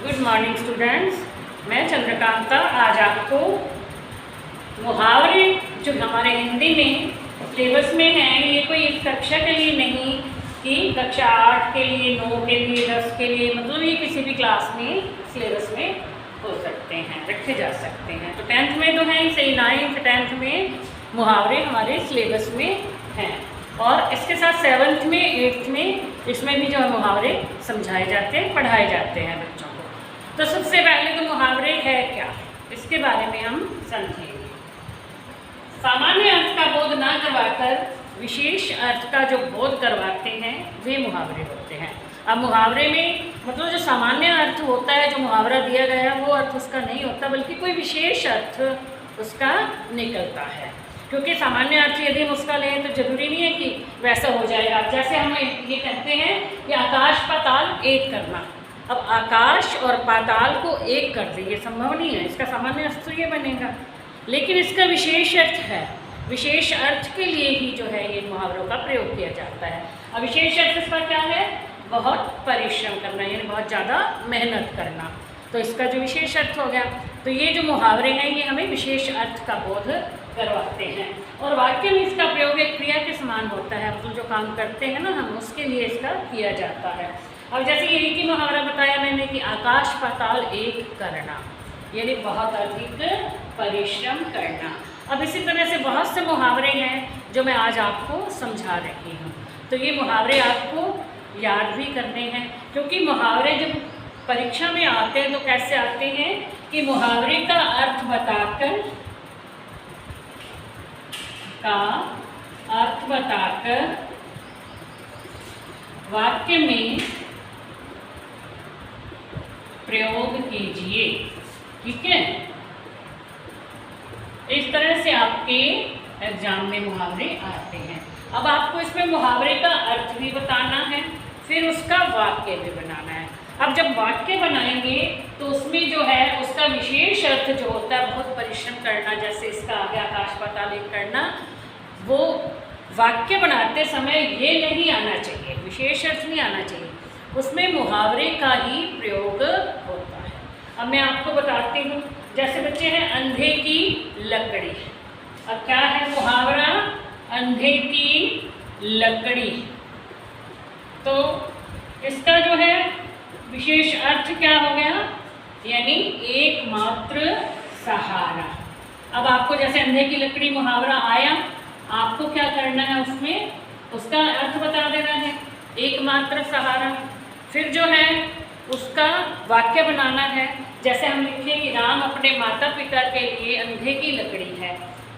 Good morning students. मैं चंद्रकांता आज आपको मुहावरे जो हमारे हिंदी में सिलेबस में हैं, ये कोई इस कक्षा के लिए नहीं कि कक्षा 8 के लिए, 9 के लिए, 10 के लिए, मतलब ये किसी भी क्लास में सिलेबस में हो सकते हैं, रखे जा सकते हैं। तो 10th में तो है सही, 9th 10th में मुहावरे हमारे सिलेबस में हैं और इसके साथ 7th में 8th में इसमें भी जो है मुहावरे समझाए जाते हैं, पढ़ाए जाते हैं बच्चों को। तो सबसे पहले तो मुहावरे है क्या, इसके बारे में हम समझेंगे। सामान्य अर्थ का बोध ना करवाकर विशेष अर्थ का जो बोध करवाते हैं वे मुहावरे होते हैं। अब मुहावरे में मतलब जो सामान्य अर्थ होता है, जो मुहावरा दिया गया है वो अर्थ उसका नहीं होता, बल्कि कोई विशेष अर्थ उसका निकलता है। क्योंकि सामान्य अर्थ यदि हम उसका लें तो जरूरी नहीं है कि वैसा हो जाएगा। जैसे हम ये कहते हैं कि आकाश पाताल एक करना, अब आकाश और पाताल को एक कर दे, ये संभव नहीं है, इसका सामान्य अर्थ तो ये बनेगा, लेकिन इसका विशेष अर्थ है। विशेष अर्थ के लिए ही जो है ये मुहावरों का प्रयोग किया जाता है। अब विशेष अर्थ इसका क्या है, बहुत परिश्रम करना, यानी बहुत ज़्यादा मेहनत करना, तो इसका जो विशेष अर्थ हो गया। तो ये जो मुहावरे हैं ये हमें विशेष अर्थ का बोध करवाते हैं और वाक्य में इसका प्रयोग एक क्रिया के समान होता है, मतलब जो काम करते हैं ना हम, उसके लिए इसका किया जाता है। अब जैसे ये एक ही मुहावरा बताया मैंने कि आकाश पाताल एक करना, यानी बहुत अधिक परिश्रम करना। अब इसी तरह से बहुत से मुहावरे हैं जो मैं आज आपको समझा रही हूँ। तो ये मुहावरे आपको याद भी करने हैं, क्योंकि मुहावरे जब परीक्षा में आते हैं तो कैसे आते हैं कि मुहावरे का अर्थ बताकर वाक्य में प्रयोग कीजिए, ठीक है। इस तरह से आपके एग्जाम में मुहावरे आते हैं। अब आपको इसमें मुहावरे का अर्थ भी बताना है, फिर उसका वाक्य भी बनाना है। अब जब वाक्य बनाएंगे तो उसमें जो है उसका विशेष अर्थ जो होता है बहुत परिश्रम करना, जैसे इसका आगे आकाश पाताल एक करना, वो वाक्य बनाते समय ये नहीं आना चाहिए, विशेष अर्थ नहीं आना चाहिए, उसमें मुहावरे का ही प्रयोग होता है। अब मैं आपको बताती हूँ, जैसे बच्चे हैं अंधे की लकड़ी। अब क्या है मुहावरा, अंधे की लकड़ी। तो इसका जो है विशेष अर्थ क्या हो गया, यानी एकमात्र सहारा। अब आपको जैसे अंधे की लकड़ी मुहावरा आया, आपको क्या करना है, उसमें उसका अर्थ बता देना है, एकमात्र सहारा। फिर जो है उसका वाक्य बनाना है। जैसे हम लिखें कि राम अपने माता पिता के लिए अंधे की लकड़ी है,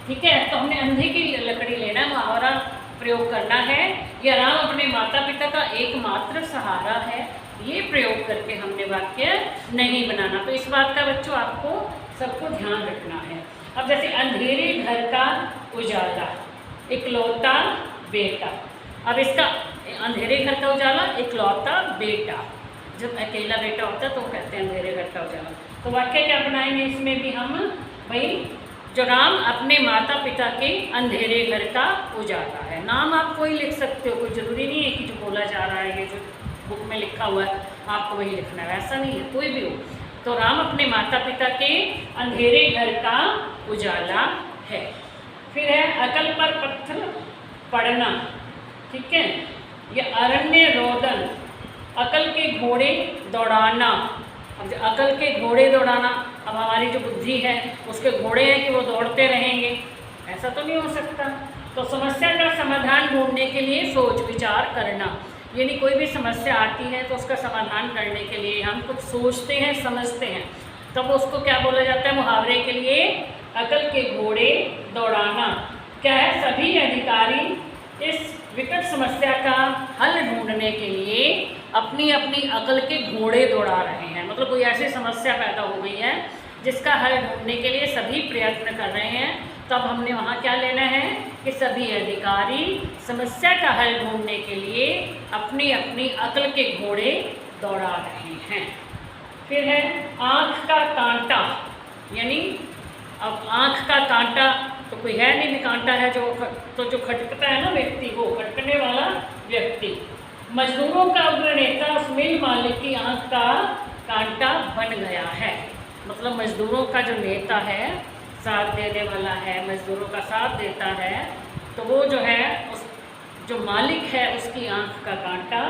ठीक है। तो हमने अंधे की लकड़ी लेना, मुहावरा प्रयोग करना है, या राम अपने माता पिता का एकमात्र सहारा है, ये प्रयोग करके हमने वाक्य नहीं बनाना। तो इस बात का बच्चों आपको सबको ध्यान रखना है। अब जैसे अंधेरे घर का उजाला, इकलौता बेटा। अब इसका अंधेरे घर का उजाला, इकलौता बेटा, जब अकेला बेटा होता है तो कहते हैं अंधेरे घर का उजाला। तो वाक्य क्या बनाएंगे इसमें भी हम, भाई जो राम अपने माता पिता के अंधेरे घर का उजाला है। नाम आप कोई लिख सकते हो, कोई ज़रूरी नहीं है कि जो बोला जा रहा है, ये जो बुक में लिखा हुआ है आपको वही लिखना है, ऐसा नहीं है, कोई भी हो। तो राम अपने माता पिता के अंधेरे घर का उजाला है। फिर है अकल पर पत्थर पड़ना, ठीक है, ये अरण्य रोदन, अकल के घोड़े दौड़ाना। अब जो अकल के घोड़े दौड़ाना, अब हमारी जो बुद्धि है उसके घोड़े हैं कि वो दौड़ते रहेंगे, ऐसा तो नहीं हो सकता। तो समस्या का समाधान ढूंढने के लिए सोच विचार करना, यानी कोई भी समस्या आती है तो उसका समाधान करने के लिए हम कुछ सोचते हैं, समझते हैं, तब उसको क्या बोला जाता है मुहावरे के लिए, अकल के घोड़े दौड़ाना। क्या है, सभी अधिकारी इस विकट समस्या का हल ढूंढने के लिए अपनी अपनी अकल के घोड़े दौड़ा रहे हैं। मतलब कोई ऐसी समस्या पैदा हो गई है जिसका हल ढूंढने के लिए सभी प्रयत्न कर रहे हैं, तब हमने वहाँ क्या लेना है कि सभी अधिकारी समस्या का हल ढूंढने के लिए अपनी अपनी अकल के घोड़े दौड़ा रहे हैं। फिर है आँख का कांटा, यानी अब आँख का कांटा तो कोई है नहीं, कांटा है जो खटकता है ना व्यक्ति को, खटकने वाला व्यक्ति। मजदूरों का उग्र नेता उस मिल मालिक की आँख का कांटा बन गया है। मतलब मजदूरों का जो नेता है, साथ देने वाला है, मजदूरों का साथ देता है, तो वो जो है उस जो मालिक है उसकी आंख का कांटा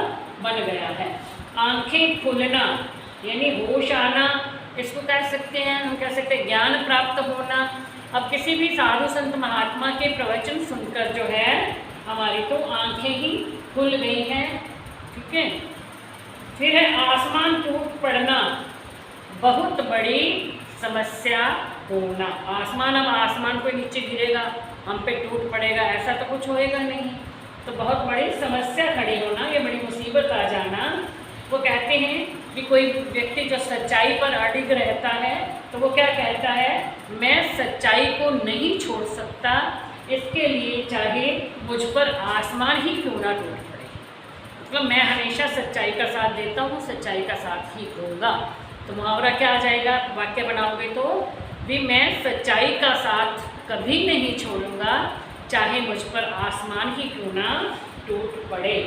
बन गया है। आंखें खुलना यानी होश आना, इसको कह सकते हैं, हम कह सकते हैं ज्ञान प्राप्त होना। अब किसी भी साधु संत महात्मा के प्रवचन सुनकर जो है हमारी तो आंखें ही खुल गई हैं। ठीक है। फिर है आसमान टूट पड़ना, बहुत बड़ी समस्या होना। आसमान, अब आसमान कोई नीचे गिरेगा, हम पे टूट पड़ेगा, ऐसा तो कुछ होएगा नहीं। तो बहुत बड़ी समस्या खड़ी होना, ये बड़ी मुसीबत आ जाना। वो कहते हैं कि कोई व्यक्ति जो सच्चाई पर अडिग रहता है तो वो क्या कहता है, मैं सच्चाई को नहीं छोड़ सकता, इसके लिए चाहे मुझ पर आसमान ही क्यों ना टूट पड़े। मतलब मैं हमेशा सच्चाई का साथ देता हूँ, सच्चाई का साथ ही दूंगा। तो मुहावरा क्या आ जाएगा, वाक्य बनाओगे तो भी मैं सच्चाई का साथ कभी नहीं छोड़ूंगा, चाहे मुझ पर आसमान ही क्यों ना टूट पड़े।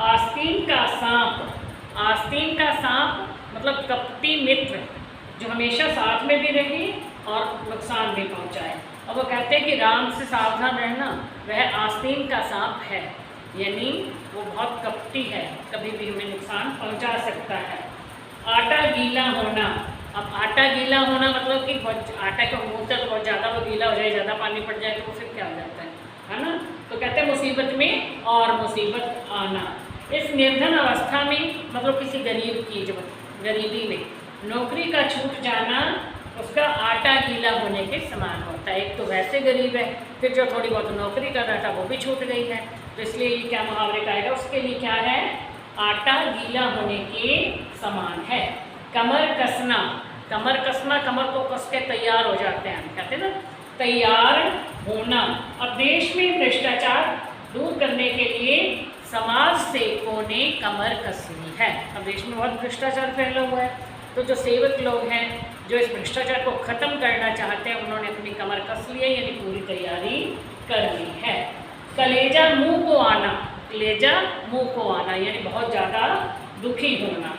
आस्तीन का सांप, आस्तीन का सांप मतलब कपटी मित्र जो हमेशा साथ में भी रहे और नुकसान भी पहुंचाए। और वो कहते हैं कि राम से सावधान रहना, वह आस्तीन का सांप है, यानी वो बहुत कपटी है, कभी भी हमें नुकसान पहुंचा सकता है। आटा गीला होना, अब आटा गीला होना मतलब कि आटा का मूँह तो बहुत ज़्यादा वो गीला हो जाए, ज़्यादा पानी पड़ जाए तो वो फिर क्या हो जाता है ना। तो कहते हैं मुसीबत में और मुसीबत आना। इस निर्धन अवस्था में मतलब किसी गरीब की जो गरीबी में नौकरी का छूट जाना उसका आटा गीला होने के समान होता है। एक तो वैसे गरीब है, फिर जो थोड़ी बहुत नौकरी कर रहा था वो भी छूट गई है, तो इसलिए ये क्या मुहावरे का आएगा, उसके लिए क्या है, आटा गीला होने के समान है। कमर कसना, कमर कसना, कमर को कस के तैयार हो जाते हैं, कहते हैं ना तैयार होना। अब देश में भ्रष्टाचार दूर करने के लिए समाज सेवकों ने कमर कसनी है। अब देश में बहुत भ्रष्टाचार फैला हुआ है, तो जो सेवक लोग हैं जो इस भ्रष्टाचार को ख़त्म करना चाहते हैं उन्होंने अपनी कमर कस ली है, यानी पूरी तैयारी कर ली है। कलेजा मुंह को आना, कलेजा मुंह को आना यानी बहुत ज़्यादा दुखी होना।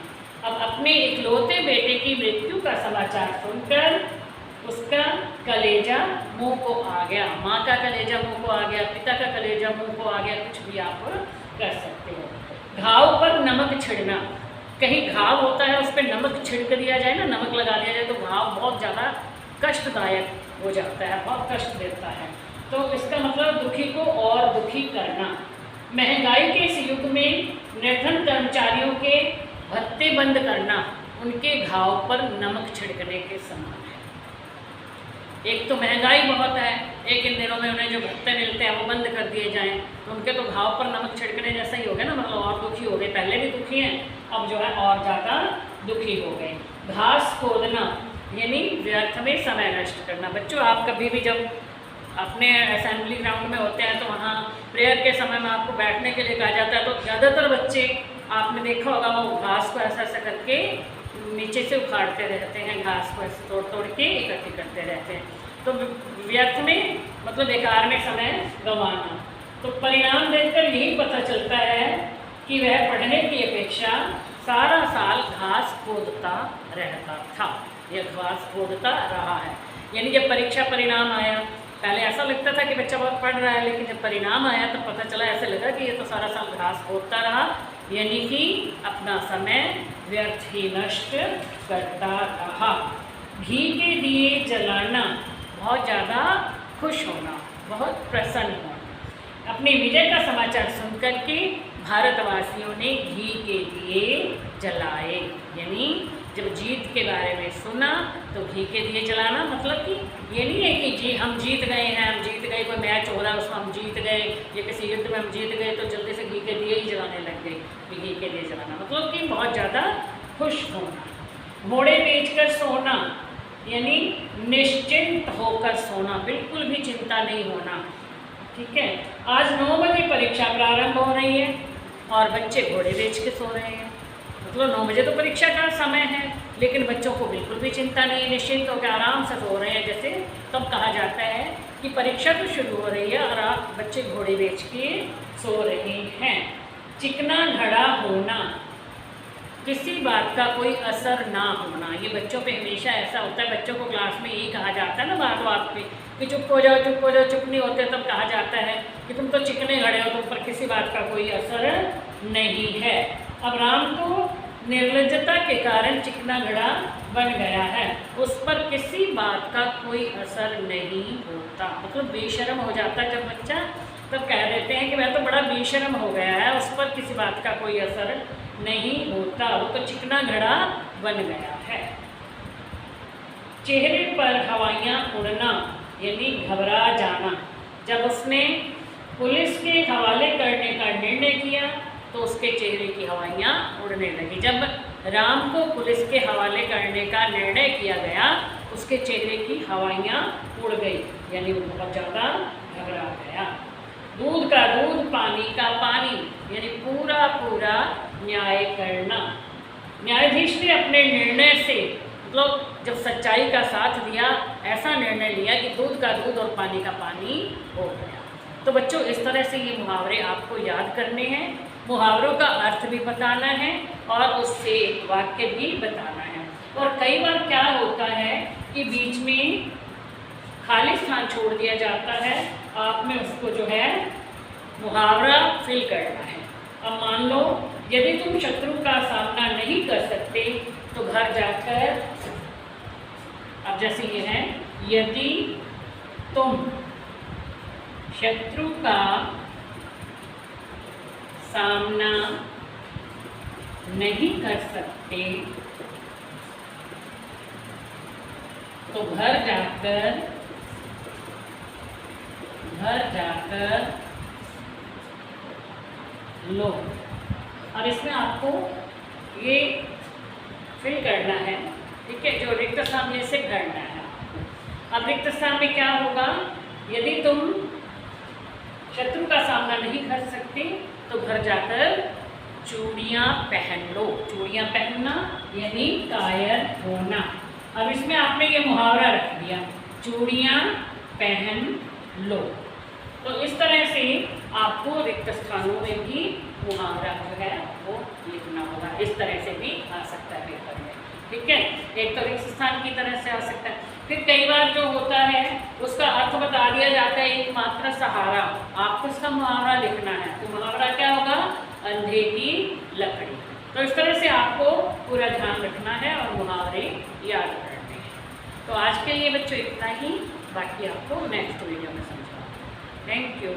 अब अपने इकलौते बेटे की मृत्यु का समाचार सुनकर उसका कलेजा मुंह को आ गया, माँ का कलेजा मुंह को आ गया, पिता का कलेजा मुंह को आ गया, कुछ भी आप कर सकते हो। घाव पर नमक छिड़ना, कहीं घाव होता है उस पर नमक छिड़क दिया जाए ना, नमक लगा दिया जाए तो घाव बहुत ज़्यादा कष्टदायक हो जाता है, बहुत कष्ट देता है। तो इसका मतलब दुखी को और दुखी करना। महंगाई के इस युग में निर्धन कर्मचारियों के भत्ते बंद करना उनके घाव पर नमक छिड़कने के समान है। एक तो महंगाई बहुत है, एक इन दिनों में उन्हें जो भत्ते मिलते हैं वो बंद कर दिए जाएं तो उनके तो घाव पर नमक छिड़कने जैसा ही हो गया ना, मतलब और दुखी हो गए, पहले भी दुखी हैं अब जो है और ज़्यादा दुखी हो गए। घास खोदना यानी व्यर्थ में समय नष्ट करना। बच्चों आप कभी भी जब अपने असेंबली ग्राउंड में होते हैं तो वहाँ प्रेयर के समय में आपको बैठने के लिए कहा जाता है, तो ज़्यादातर बच्चे आपने देखा होगा वो घास को ऐसा ऐसा करके नीचे से उखाड़ते रहते हैं, घास को ऐसे तोड़ तोड़ के इकट्ठी करते रहते हैं। तो व्यर्थ में मतलब बेकार में समय गंवाना। तो परिणाम देखकर यही पता चलता है कि वह पढ़ने की अपेक्षा सारा साल घास खोदता रहता था, यह घास खोदता रहा है। यानी जब परीक्षा परिणाम आया, पहले ऐसा लगता था कि बच्चा बहुत पढ़ रहा है, लेकिन जब परिणाम आया तो पता चला, ऐसे लगा कि ये तो सारा साल घास खोदता रहा, यानी कि अपना समय व्यर्थ ही नष्ट करता रहा। घी के दिए जलाना, बहुत ज़्यादा खुश होना, बहुत प्रसन्न होना। अपनी विजय का समाचार सुनकर के भारतवासियों ने घी के दिए जलाए, यानी जब जीत के बारे में सुना तो घी के दिए जलाना मतलब कि ये नहीं है कि जी हम जीत गए हैं, हम जीत गए, कोई मैच हो रहा है उसमें हम जीत गए या किसी युद्ध में हम जीत गए तो जल्दी से घी के दिए ही जलाने लग गए। घी के दिए जलाना मतलब कि बहुत ज़्यादा खुश होना। घोड़े बेचकर सोना यानी निश्चिंत होकर सोना, बिल्कुल भी चिंता नहीं होना। ठीक है, आज 9 बजे परीक्षा प्रारंभ हो रही है और बच्चे घोड़े बेच के सो रहे हैं, मतलब 9 बजे तो परीक्षा का समय है, लेकिन बच्चों को बिल्कुल भी चिंता नहीं, निश्चिंत होकर आराम से सो रहे हैं। जैसे तब कहा जाता है कि परीक्षा तो शुरू हो रही है और आप बच्चे घोड़े बेच के सो रहे हैं। चिकना घड़ा होना किसी बात का कोई असर ना होना। ये बच्चों पे हमेशा ऐसा होता है, बच्चों को क्लास में यही कहा जाता है ना बात बात पे कि चुप हो जाओ, चुप हो जाओ, चुप नहीं होते तब कहा जाता है कि तुम तो चिकने घड़े हो, तुम पर किसी बात का कोई असर नहीं है। अब राम तो निर्लज्जता के कारण चिकना घड़ा बन गया है, उस पर किसी बात का कोई असर नहीं होता। मतलब बेशर्म हो जाता है जब बच्चा, तब कह देते हैं कि वह तो बड़ा बेशर्म हो गया है, उस पर किसी बात का कोई असर नहीं होता, वो तो चिकना घड़ा बन गया है। चेहरे पर हवाइयाँ उड़ना यानी घबरा जाना। जब उसने पुलिस के हवाले करने का निर्णय किया तो उसके चेहरे की हवाइयाँ उड़ने लगी। जब राम को पुलिस के हवाले करने का निर्णय किया गया, उसके चेहरे की हवाइयाँ उड़ गई, यानी वो बहुत ज़्यादा घबरा गया। दूध का दूध, पानी का पानी, यानी पूरा पूरा न्याय करना। न्यायाधीश ने अपने निर्णय से मतलब जब सच्चाई का साथ दिया, ऐसा निर्णय लिया कि दूध का दूध और पानी का पानी हो गया। तो बच्चों इस तरह से ये मुहावरे आपको याद करने हैं, मुहावरों का अर्थ भी बताना है और उससे वाक्य भी बताना है। और कई बार क्या होता है कि बीच में खाली स्थान छोड़ दिया जाता है, आप में उसको जो है मुहावरा फिल करना है। अब मान लो यदि तुम शत्रु का सामना नहीं कर सकते तो घर जाकर, अब जैसे ये है, यदि तुम शत्रु का सामना नहीं कर सकते तो घर जाकर लो। अब इसमें आपको ये फिल करना है, ठीक है, जो रिक्त स्थान में से भरना है। अब रिक्त स्थान में क्या होगा, यदि तुम शत्रु का सामना नहीं कर सकते तो घर जाकर चूड़ियाँ पहन लो। चूड़ियाँ पहनना यानी कायर होना। अब इसमें आपने ये मुहावरा रख दिया, चूड़ियाँ पहन लो। तो इस तरह से आपको रिक्त स्थानों में भी मुहावरा जो है वो लिखना होगा। इस तरह से भी आ सकता है पेपर में, ठीक है। एक तो रिक्त स्थान की तरह से आ सकता है। फिर कई बार जो होता है उसका अर्थ बता दिया जाता है, एकमात्र सहारा। आपको इसका मुहावरा लिखना है, तो मुहावरा क्या होगा, अंधे की लकड़ी। तो इस तरह से आपको पूरा ध्यान रखना है और मुहावरे याद करने हैं। तो आज के लिए बच्चों इतना ही, बाकी आपको नेक्स्ट वीडियो में समझाऊंगा। Thank you.